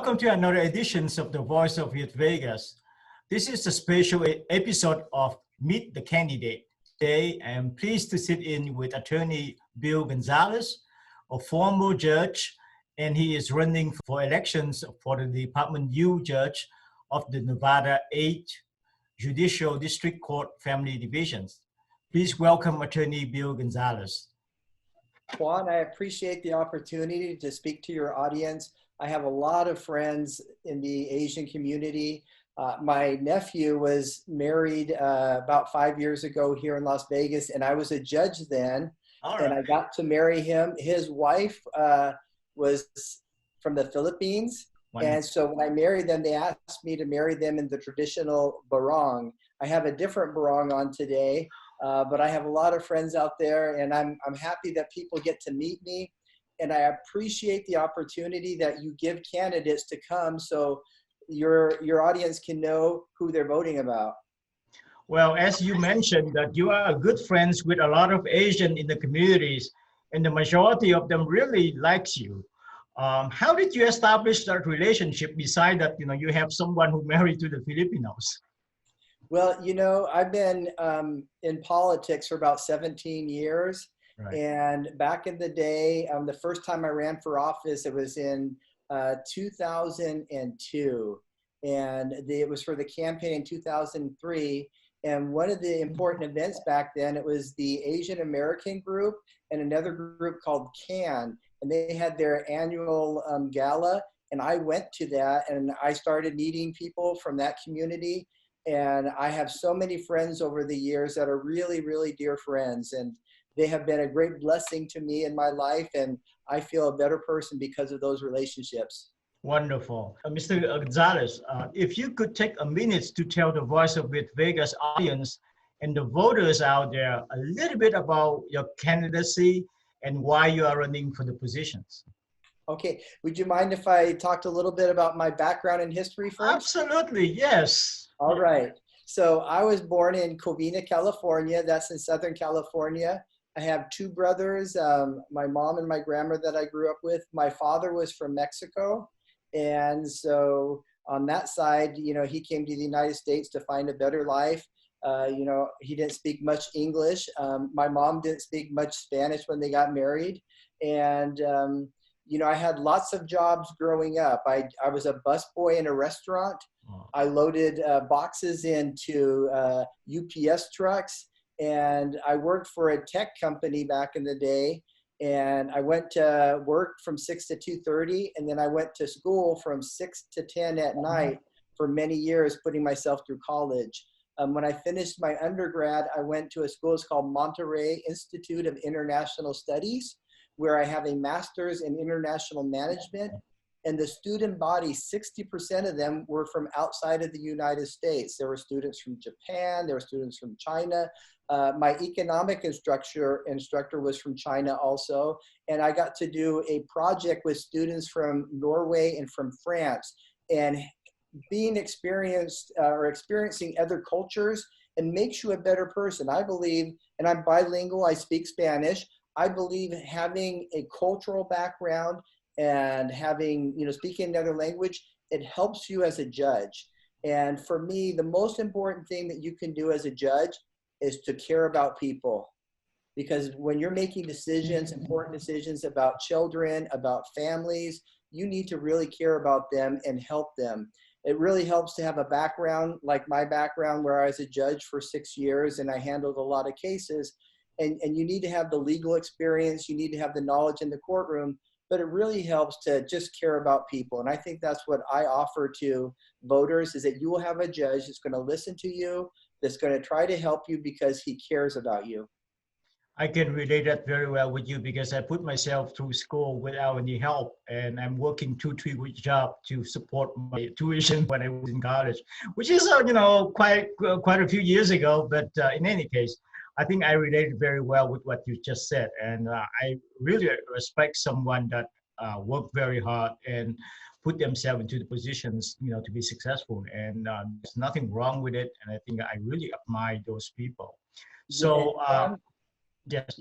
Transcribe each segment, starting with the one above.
Welcome to another edition of the Voice of VIet Vegas. This is a special episode of Meet the Candidate. Today, I am pleased to sit in with attorney Bill Gonzalez, a former judge, and he is running for elections for the Department U judge of the Nevada 8th Judicial District Court Family Divisions. Please welcome attorney Bill Gonzalez. Juan, I appreciate the opportunity to speak to your audience. I have a lot of friends in the Asian community. My nephew was married about 5 years ago here in Las Vegas, and I was a judge then. And I got to marry him. His wife was from the Philippines. Wonderful. And so when I married them, they asked me to marry them in the traditional barong. I have a different barong on today, but I have a lot of friends out there, and I'm happy that people get to meet me. And I appreciate the opportunity that you give candidates to come so your audience can know who they're voting about. Well, as you mentioned, that you are good friends with a lot of Asian in the communities, and the majority of them really likes you. How did you establish that relationship beside that, you have someone who married to the Filipinos? Well, I've been in politics for about 17 years. Right. And back in the day, the first time I ran for office, it was in 2002. And it was for the campaign in 2003. And one of the important events back then, it was the Asian American group and another group called CAN. And they had their annual gala. And I went to that, and I started meeting people from that community. And I have so many friends over the years that are really, really dear friends. And they have been a great blessing to me in my life, and I feel a better person because of those relationships. Wonderful. Mr. Gonzalez, if you could take a minute to tell the Voice of VIet Vegas audience and the voters out there a little bit about your candidacy and why you are running for the positions. Okay. Would you mind if I talked a little bit about my background and history first? Absolutely, yes. All right. So I was born in Covina, California. That's in Southern California. I have two brothers, my mom and my grandma that I grew up with. My father was from Mexico. And so on that side, he came to the United States to find a better life. He didn't speak much English. My mom didn't speak much Spanish when they got married. And, I had lots of jobs growing up. I was a busboy in a restaurant. I loaded boxes into UPS trucks. And I worked for a tech company back in the day, and I went to work from 6 to 2:30, and then I went to school from 6 to 10 at night for many years, putting myself through college. When I finished my undergrad, I went to a school it's called Monterey Institute of International Studies, where I have a master's in international management. And the student body, 60% of them were from outside of the United States. There were students from Japan, there were students from China. My economic instructor was from China also. And I got to do a project with students from Norway and from France. And being experiencing other cultures, and makes you a better person. I believe, and I'm bilingual, I speak Spanish. I believe having a cultural background and having, speaking another language, it helps you as a judge. And for me, the most important thing that you can do as a judge is to care about people. Because when you're making decisions, important decisions about children, about families, you need to really care about them and help them. It really helps to have a background like my background, where I was a judge for 6 years and I handled a lot of cases. And you need to have the legal experience, you need to have the knowledge in the courtroom, but it really helps to just care about people. And I think that's what I offer to voters, is that you will have a judge that's going to listen to you, that's going to try to help you because he cares about you. I can relate that very well with you, because I put myself through school without any help, and I'm working 2-3 week job to support my tuition when I was in college, which is quite a few years ago. But in any case, I think I related very well with what you just said, and I really respect someone that work very hard and put themselves into the positions, to be successful. And there's nothing wrong with it, and I think I really admire those people. So. Yes.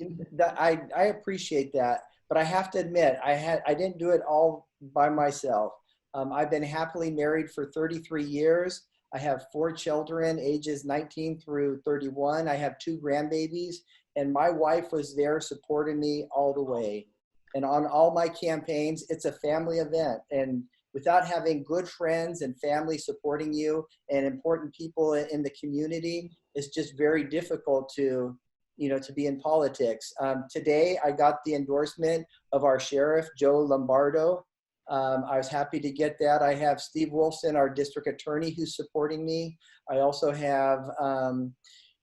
I appreciate that, but I have to admit, I didn't do it all by myself. I've been happily married for 33 years. I have 4 children, ages 19 through 31. I have 2 grandbabies, and my wife was there supporting me all the way. And on all my campaigns, it's a family event. And without having good friends and family supporting you and important people in the community, it's just very difficult to, to be in politics. Today, I got the endorsement of our sheriff, Joe Lombardo. I was happy to get that. I have Steve Wilson, our district attorney, who's supporting me. I also have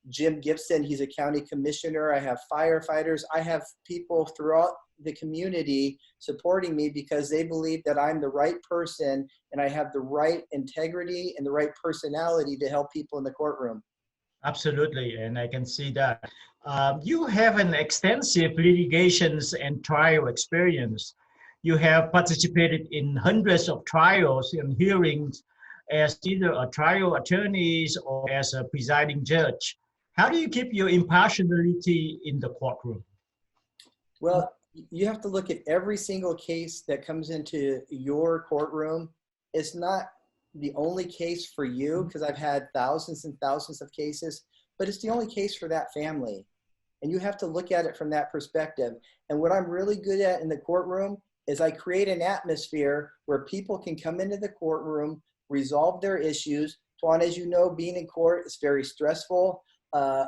Jim Gibson, he's a county commissioner. I have firefighters. I have people throughout the community supporting me because they believe that I'm the right person and I have the right integrity and the right personality to help people in the courtroom. Absolutely, and I can see that. You have an extensive litigations and trial experience. You have participated in hundreds of trials and hearings as either a trial attorney or as a presiding judge. How do you keep your impartiality in the courtroom? Well, you have to look at every single case that comes into your courtroom. It's not the only case for you, because I've had thousands and thousands of cases, but it's the only case for that family. And you have to look at it from that perspective. And what I'm really good at in the courtroom is I create an atmosphere where people can come into the courtroom, resolve their issues. Tuan, as you know, being in court is very stressful,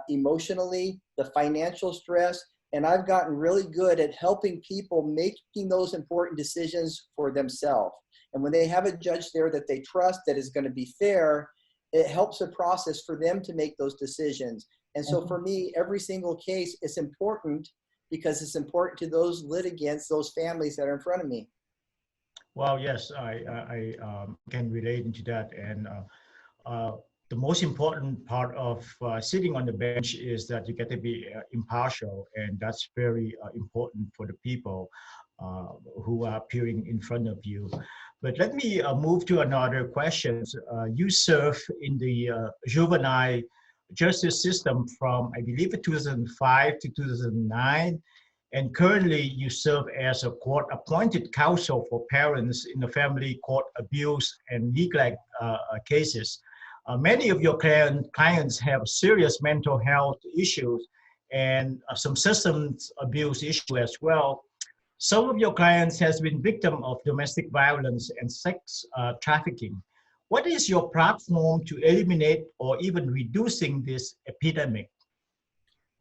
emotionally, the financial stress. And I've gotten really good at helping people making those important decisions for themselves. And when they have a judge there that they trust, that is going to be fair, it helps the process for them to make those decisions. And so for me, every single case is important because it's important to those litigants, those families that are in front of me. Well, yes, I can relate to that. And the most important part of sitting on the bench is that you get to be impartial, and that's very important for the people who are appearing in front of you. But let me move to another question. You serve in the juvenile justice system from, I believe, 2005 to 2009. And currently you serve as a court-appointed counsel for parents in the family court abuse and neglect cases. Many of your clients have serious mental health issues and some systems abuse issue as well. Some of your clients has been victim of domestic violence and sex trafficking. What is your platform to eliminate or even reducing this epidemic?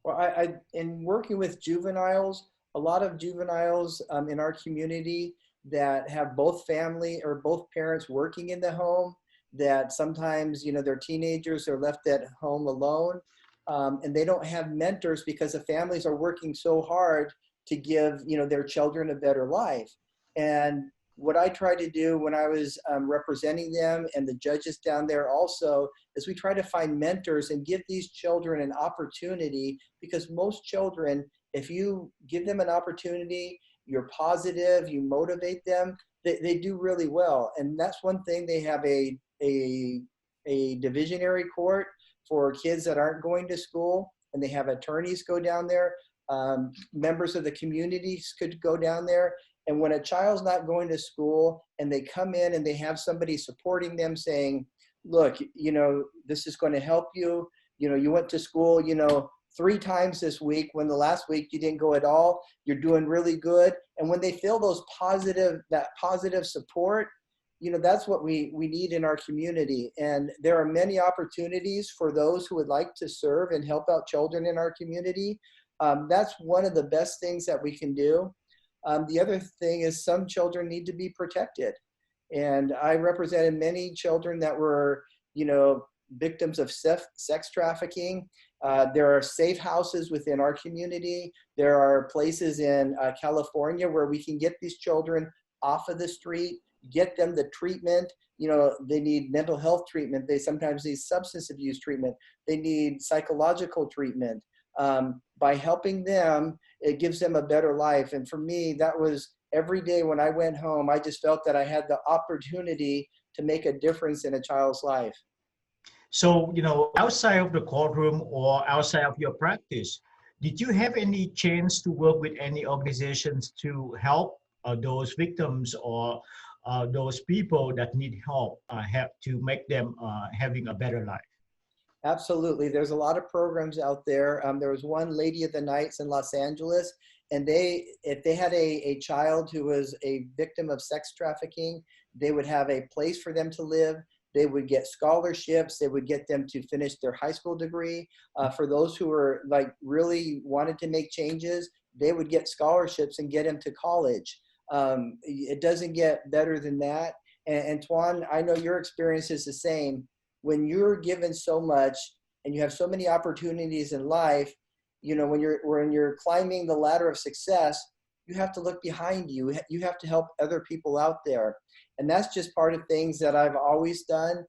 Well, in working with juveniles, a lot of juveniles in our community that have both family or both parents working in the home, that sometimes, their teenagers are left at home alone, and they don't have mentors because the families are working so hard to give, their children a better life. And what I tried to do when I was representing them, and the judges down there also, is we try to find mentors and give these children an opportunity, because most children, if you give them an opportunity, you're positive, you motivate them, they do really well. And that's one thing. They have a divisionary court for kids that aren't going to school, and they have attorneys go down there. Members of the communities could go down there. And when a child's not going to school and they come in and they have somebody supporting them saying, look, this is going to help you. You went to school, 3 times this week, when the last week you didn't go at all. You're doing really good. And when they feel that positive support, that's what we need in our community. And there are many opportunities for those who would like to serve and help out children in our community. That's one of the best things that we can do. The other thing is some children need to be protected. And I represented many children that were, victims of sex trafficking. There are safe houses within our community. There are places in California where we can get these children off of the street, get them the treatment. They need mental health treatment. They sometimes need substance abuse treatment. They need psychological treatment. By helping them, it gives them a better life. And for me, that was every day when I went home, I just felt that I had the opportunity to make a difference in a child's life. So, outside of the courtroom or outside of your practice, did you have any chance to work with any organizations to help those victims or those people that need help, have to make them having a better life. Absolutely. There's a lot of programs out there. There was one Lady of the Nights in Los Angeles, and if they had a child who was a victim of sex trafficking, they would have a place for them to live. They would get scholarships. They would get them to finish their high school degree. For those who were like really wanted to make changes, they would get scholarships and get them to college. It doesn't get better than that. And Tuan, I know your experience is the same. When you're given so much and you have so many opportunities in life, you know, when you're climbing the ladder of success, you have to look behind you. You have to help other people out there. And that's just part of things that I've always done.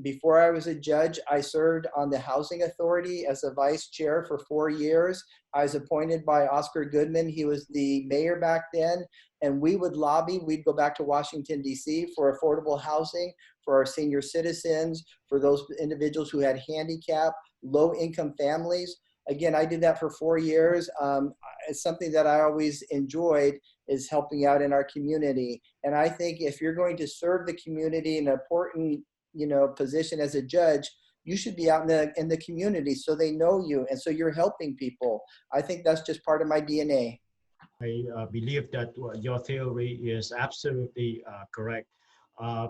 Before I was a judge, I served on the Housing Authority as a vice chair for 4 years. I was appointed by Oscar Goodman. He was the mayor back then. And we would lobby, we'd go back to Washington, D.C. for affordable housing for our senior citizens, for those individuals who had handicap, low-income families. Again, I did that for 4 years. It's something that I always enjoyed, is helping out in our community. And I think if you're going to serve the community in an important, you know, position as a judge, you should be out in the community so they know you, and so you're helping people. I think that's just part of my DNA. I believe that your theory is absolutely correct.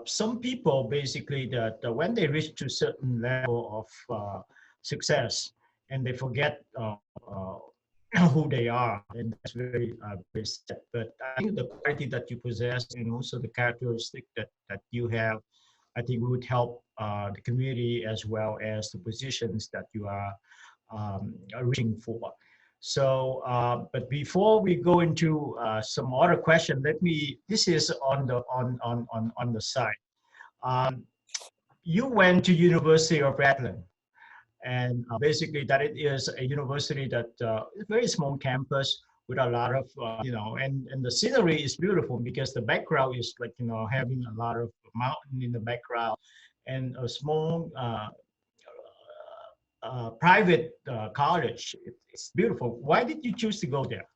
Some people basically that when they reach to certain level of success, and they forget who they are, and that's very sad. But I think the quality that you possess and also the characteristic that you have, I think would help the community as well as the positions that you are reaching for. So, but before we go into some other question, this is on the side. Um, you went to University of Redland, and basically that it is a university that is a very small campus with a lot of, and the scenery is beautiful because the background is like, having a lot of mountain in the background and a small private college. It's beautiful. Why did you choose to go there?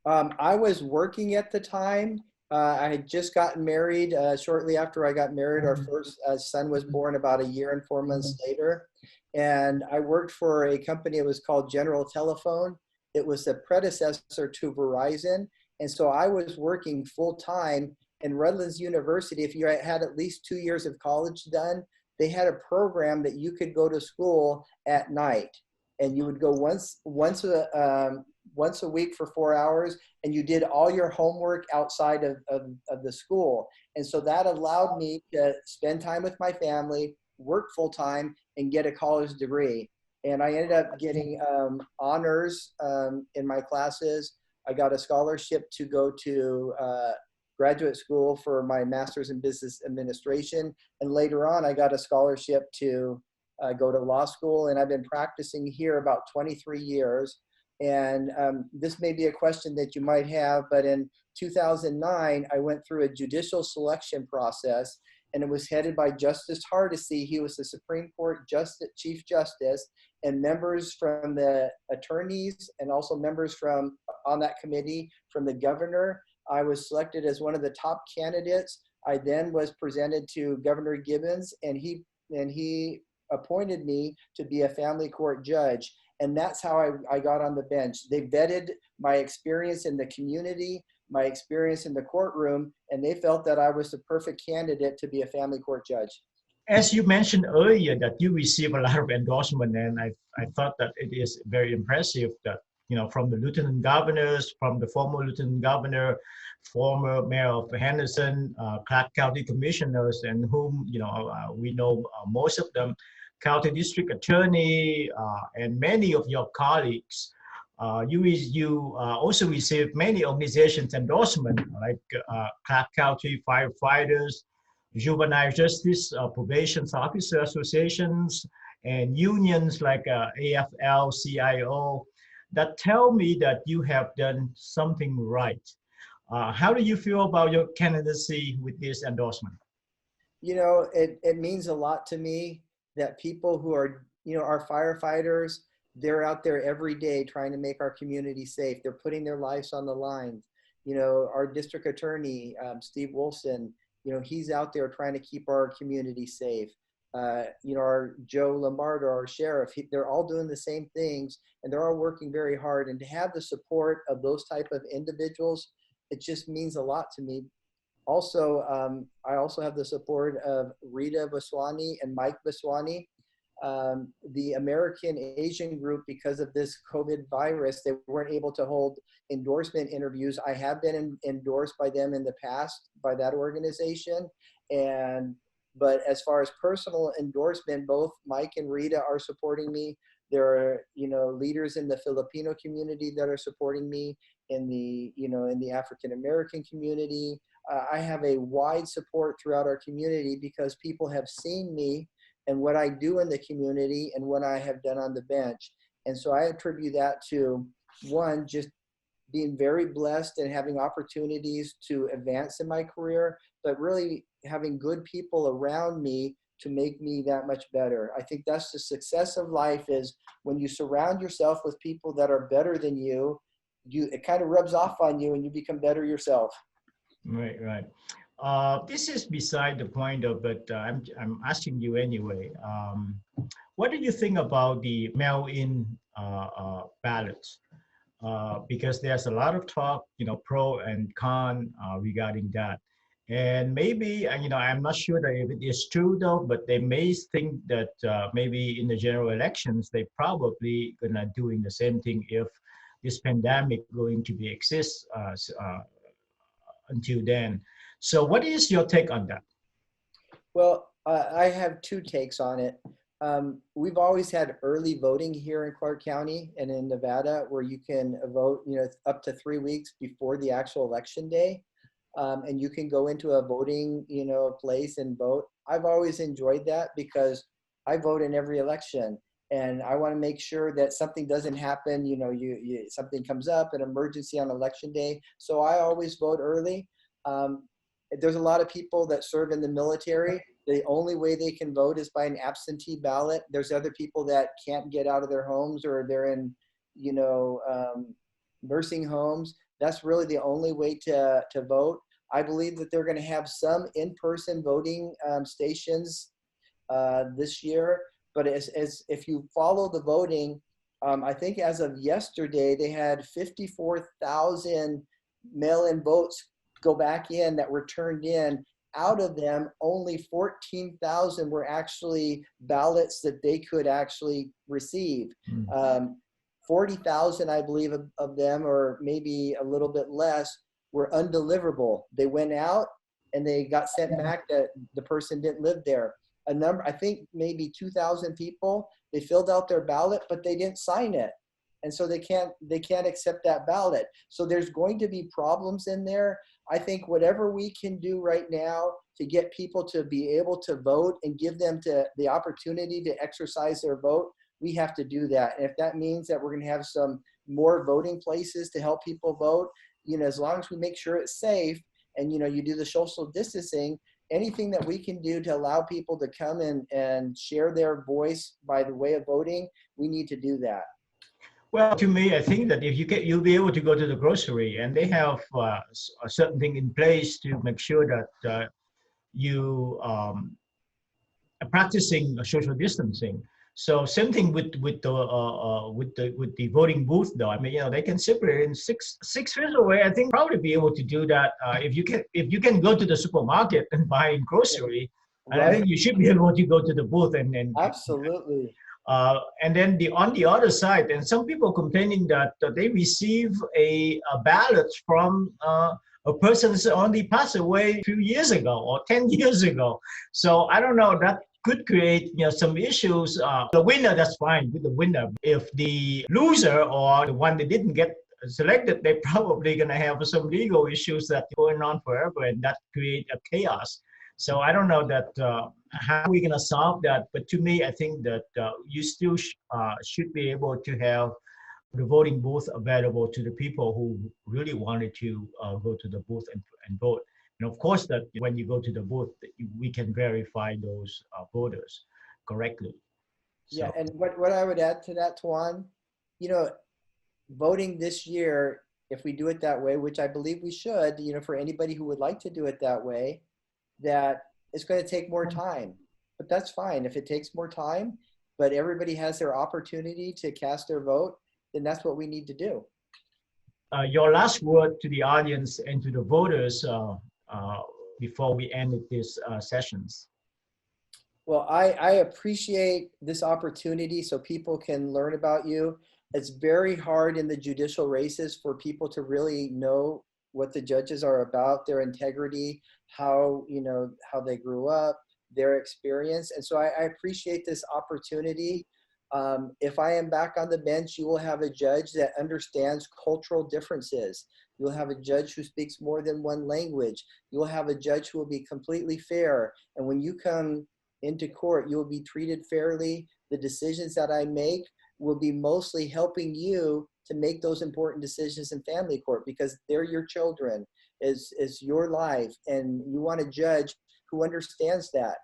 I was working at the time. I had just gotten married. Shortly after I got married, our first son was born about a year and 4 months later. And I worked for a company, it was called General Telephone. It was the predecessor to Verizon. And so I was working full time in Redlands University. If you had at least 2 years of college done, they had a program that you could go to school at night. And you would go once a week for 4 hours, and you did all your homework outside of the school. And so that allowed me to spend time with my family, work full time, and get a college degree. And I ended up getting honors in my classes. I got a scholarship to go to graduate school for my master's in business administration. And later on, I got a scholarship to go to law school. And I've been practicing here about 23 years. And this may be a question that you might have, but in 2009, I went through a judicial selection process, and it was headed by Justice Hardesty. He was the Supreme Court Chief Justice, and members from the attorneys and also members from on that committee from the governor. I was selected as one of the top candidates. I then was presented to Governor Gibbons, and he appointed me to be a family court judge. And that's how I got on the bench. They vetted my experience in the community, my experience in the courtroom, and they felt that I was the perfect candidate to be a family court judge. As you mentioned earlier that you receive a lot of endorsement, and I thought that it is very impressive that, from the lieutenant governors, from the former lieutenant governor, former mayor of Henderson, Clark County commissioners, and whom, we know most of them, county district attorney, and many of your colleagues. You also received many organizations endorsement, like Clark County firefighters, juvenile justice probation officer associations, and unions like AFL-CIO that tell me that you have done something right. How do you feel about your candidacy with this endorsement? It means a lot to me that people who are, our firefighters, they're out there every day trying to make our community safe. They're putting their lives on the line. our district attorney, Steve Wilson, he's out there trying to keep our community safe. Our Joe Lombardo, our sheriff, they're all doing the same things, and they're all working very hard. And to have the support of those type of individuals, it just means a lot to me. Also, I also have the support of Rita Baswani and Mike Baswani. The American Asian group, because of this COVID virus, they weren't able to hold endorsement interviews. I have been endorsed by them in the past, by that organization. But as far as personal endorsement, both Mike and Rita are supporting me. There are, leaders in the Filipino community that are supporting me, in the African American community. I have a wide support throughout our community because people have seen me and what I do in the community and what I have done on the bench. And so I attribute that to, one, just being very blessed and having opportunities to advance in my career, but really having good people around me to make me that much better. I think that's the success of life, is when you surround yourself with people that are better than you, it kind of rubs off on you and you become better yourself. Right, right. This is beside the point of, but I'm asking you anyway. What do you think about the mail-in ballots? Because there's a lot of talk, pro and con regarding that. And maybe, I'm not sure that if it is true though, but they may think that maybe in the general elections, they probably gonna doing the same thing if this pandemic going to be exist until then. So what is your take on that? Well, I have two takes on it. We've always had early voting here in Clark County and in Nevada, where you can vote, up to 3 weeks before the actual election day. And you can go into a voting, place and vote. I've always enjoyed that because I vote in every election, and I want to make sure that something doesn't happen. Something comes up, an emergency on election day. So I always vote early. There's a lot of people that serve in the military. The only way they can vote is by an absentee ballot. There's other people that can't get out of their homes, or they're in, nursing homes. That's really the only way to vote. I believe that they're going to have some in-person voting stations this year. But as if you follow the voting, I think as of yesterday, they had 54,000 mail-in votes go back in that were turned in. Out of them, only 14,000 were actually ballots that they could actually receive. 40,000, I believe, of them, or maybe a little bit less, were undeliverable. They went out and they got sent back that the person didn't live there. A number, I think maybe 2,000 people, they filled out their ballot, but they didn't sign it. And so they can't accept that ballot. So there's going to be problems in there. I think whatever we can do right now to get people to be able to vote and give them the opportunity to exercise their vote, we have to do that. And if that means that we're going to have some more voting places to help people vote, as long as we make sure it's safe and, you do the social distancing, anything that we can do to allow people to come and share their voice by the way of voting, we need to do that. Well, to me, I think that if you'll be able to go to the grocery, and they have a certain thing in place to make sure that you are practicing social distancing. So same thing with the voting booth, though. I mean, they can separate in six feet away. I think probably be able to do that if you can go to the supermarket and buy grocery. Right. I think you should be able to go to the booth and Absolutely. And then on the other side, and some people complaining that they receive a ballot from a person that's only passed away a few years ago or 10 years ago. So I don't know, that could create some issues. The winner, that's fine with the winner. If the loser or the one that didn't get selected, they're probably going to have some legal issues that are going on forever, and that create a chaos. So I don't know that how are we going to solve that. But to me, I think that you still should be able to have the voting booth available to the people who really wanted to go to the booth and vote. And of course, that when you go to the booth, we can verify those voters correctly. So. Yeah, and what I would add to that, Tuan, voting this year, if we do it that way, which I believe we should, for anybody who would like to do it that way, that it's going to take more time. But that's fine. If it takes more time, but everybody has their opportunity to cast their vote, then that's what we need to do. Your last word to the audience and to the voters before we end these sessions. Well, I appreciate this opportunity so people can learn about you. It's very hard in the judicial races for people to really know what the judges are about, their integrity, how they grew up, their experience. And so I appreciate this opportunity. If I am back on the bench, you will have a judge that understands cultural differences. You'll have a judge who speaks more than one language. You'll have a judge who will be completely fair. And when you come into court, you will be treated fairly. The decisions that I make will be mostly helping you to make those important decisions in family court, because they're your children, is your life, and you want a judge who understands that.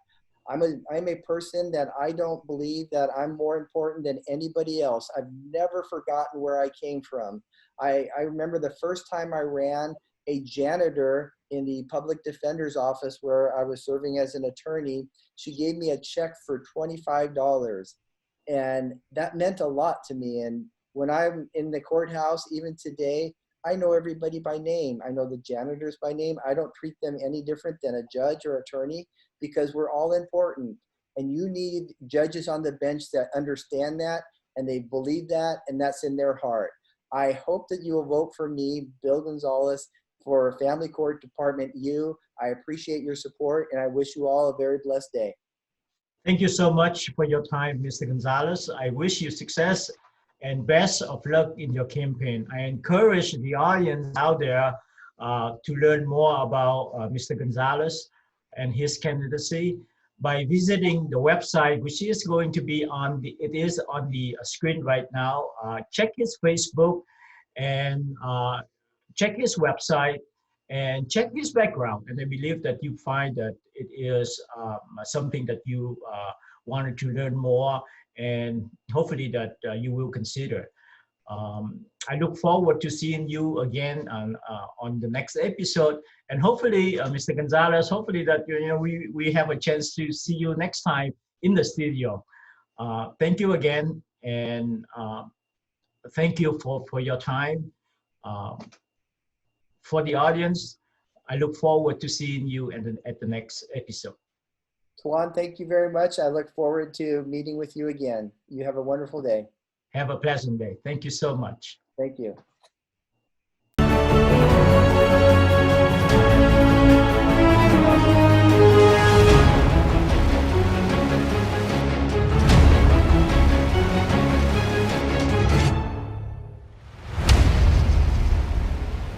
I'm a person that I don't believe that I'm more important than anybody else. I've never forgotten where I came from. I remember the first time I ran, a janitor in the public defender's office where I was serving as an attorney, she gave me a check for $25. And that meant a lot to me. And when I'm in the courthouse, even today, I know everybody by name. I know the janitors by name. I don't treat them any different than a judge or attorney, because we're all important. And you need judges on the bench that understand that, and they believe that, and that's in their heart. I hope that you will vote for me, Bill Gonzalez, for Family Court Department U. I appreciate your support, and I wish you all a very blessed day. Thank you so much for your time, Mr. Gonzalez. I wish you success and best of luck in your campaign. I encourage the audience out there to learn more about Mr. Gonzalez and his candidacy by visiting the website, which is going to be on the screen right now. Check his Facebook and check his website and check his background. And I believe that you find that it is something that you wanted to learn more, and hopefully that you will consider. I look forward to seeing you again on the next episode, and hopefully, Mr. Gonzalez, hopefully that we have a chance to see you next time in the studio. Thank you again, and thank you for your time. For the audience, I look forward to seeing you at the next episode. Tuan, thank you very much. I look forward to meeting with you again. You have a wonderful day. Have a pleasant day. Thank you so much. Thank you.